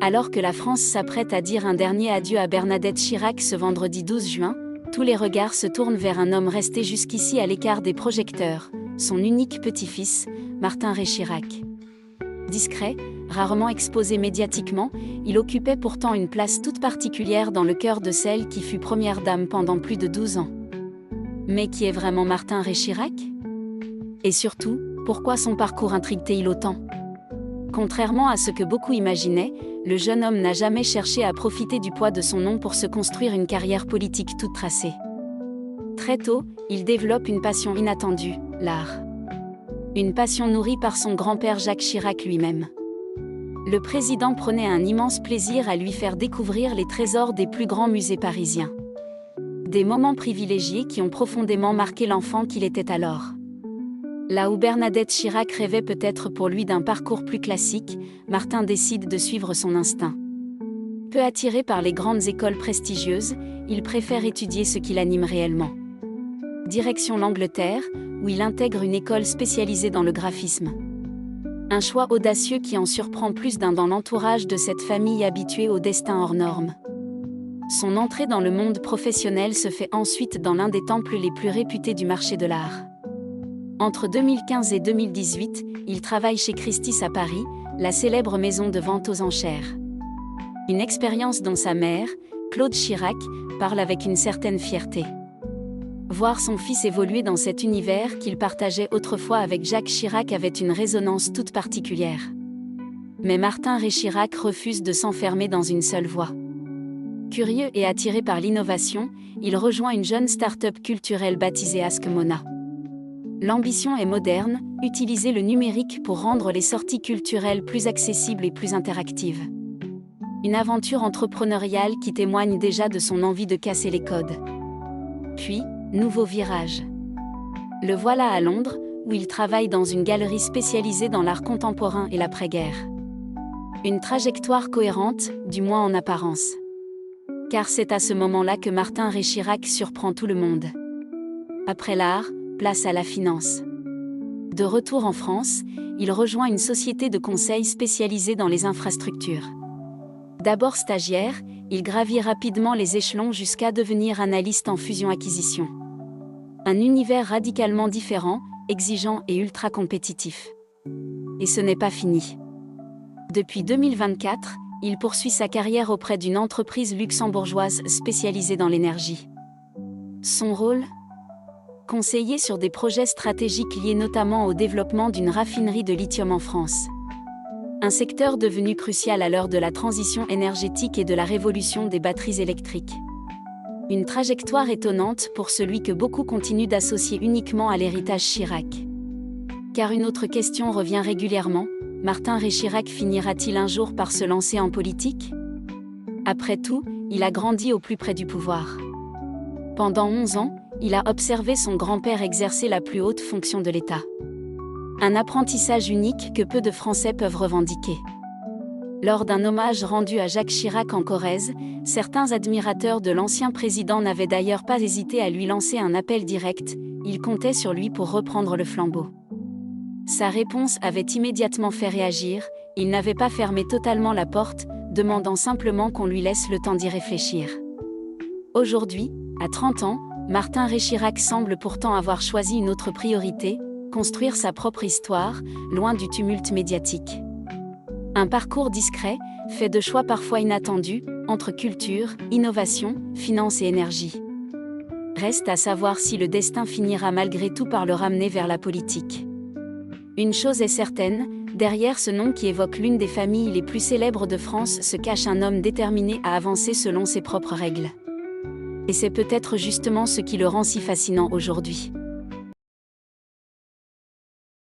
Alors que la France s'apprête à dire un dernier adieu à Bernadette Chirac ce vendredi 12 juin, tous les regards se tournent vers un homme resté jusqu'ici à l'écart des projecteurs, son unique petit-fils, Martin Rey Chirac. Discret, rarement exposé médiatiquement, il occupait pourtant une place toute particulière dans le cœur de celle qui fut première dame pendant plus de 12 ans. Mais qui est vraiment Martin Rey Chirac ? Et surtout, pourquoi son parcours intrigue-t-il autant ? Contrairement à ce que beaucoup imaginaient, le jeune homme n'a jamais cherché à profiter du poids de son nom pour se construire une carrière politique toute tracée. Très tôt, il développe une passion inattendue, l'art. Une passion nourrie par son grand-père Jacques Chirac lui-même. Le président prenait un immense plaisir à lui faire découvrir les trésors des plus grands musées parisiens. Des moments privilégiés qui ont profondément marqué l'enfant qu'il était alors. Là où Bernadette Chirac rêvait peut-être pour lui d'un parcours plus classique, Martin décide de suivre son instinct. Peu attiré par les grandes écoles prestigieuses, il préfère étudier ce qui l'anime réellement. Direction l'Angleterre, où il intègre une école spécialisée dans le graphisme. Un choix audacieux qui en surprend plus d'un dans l'entourage de cette famille habituée au destin hors norme. Son entrée dans le monde professionnel se fait ensuite dans l'un des temples les plus réputés du marché de l'art. Entre 2015 et 2018, il travaille chez Christie's à Paris, la célèbre maison de vente aux enchères. Une expérience dont sa mère, Claude Chirac, parle avec une certaine fierté. Voir son fils évoluer dans cet univers qu'il partageait autrefois avec Jacques Chirac avait une résonance toute particulière. Mais Martin Rey Chirac refuse de s'enfermer dans une seule voie. Curieux et attiré par l'innovation, il rejoint une jeune start-up culturelle baptisée Ask Mona. L'ambition est moderne, utiliser le numérique pour rendre les sorties culturelles plus accessibles et plus interactives. Une aventure entrepreneuriale qui témoigne déjà de son envie de casser les codes. Puis, nouveau virage. Le voilà à Londres, où il travaille dans une galerie spécialisée dans l'art contemporain et l'après-guerre. Une trajectoire cohérente, du moins en apparence. Car c'est à ce moment-là que Martin Rey Chirac surprend tout le monde. Après l'art, place à la finance. De retour en France, il rejoint une société de conseil spécialisée dans les infrastructures. D'abord stagiaire, il gravit rapidement les échelons jusqu'à devenir analyste en fusion-acquisition. Un univers radicalement différent, exigeant et ultra compétitif. Et ce n'est pas fini. Depuis 2024, il poursuit sa carrière auprès d'une entreprise luxembourgeoise spécialisée dans l'énergie. Son rôle ? Conseiller sur des projets stratégiques liés notamment au développement d'une raffinerie de lithium en France. Un secteur devenu crucial à l'heure de la transition énergétique et de la révolution des batteries électriques. Une trajectoire étonnante pour celui que beaucoup continuent d'associer uniquement à l'héritage Chirac. Car une autre question revient régulièrement, Martin Rey Chirac finira-t-il un jour par se lancer en politique ? Après tout, il a grandi au plus près du pouvoir. Pendant 11 ans, il a observé son grand-père exercer la plus haute fonction de l'État. Un apprentissage unique que peu de Français peuvent revendiquer. Lors d'un hommage rendu à Jacques Chirac en Corrèze, certains admirateurs de l'ancien président n'avaient d'ailleurs pas hésité à lui lancer un appel direct, ils comptaient sur lui pour reprendre le flambeau. Sa réponse avait immédiatement fait réagir, il n'avait pas fermé totalement la porte, demandant simplement qu'on lui laisse le temps d'y réfléchir. Aujourd'hui, à 30 ans, Martin Rey Chirac semble pourtant avoir choisi une autre priorité, construire sa propre histoire, loin du tumulte médiatique. Un parcours discret, fait de choix parfois inattendus, entre culture, innovation, finance et énergie. Reste à savoir si le destin finira malgré tout par le ramener vers la politique. Une chose est certaine, derrière ce nom qui évoque l'une des familles les plus célèbres de France se cache un homme déterminé à avancer selon ses propres règles. Et c'est peut-être justement ce qui le rend si fascinant aujourd'hui.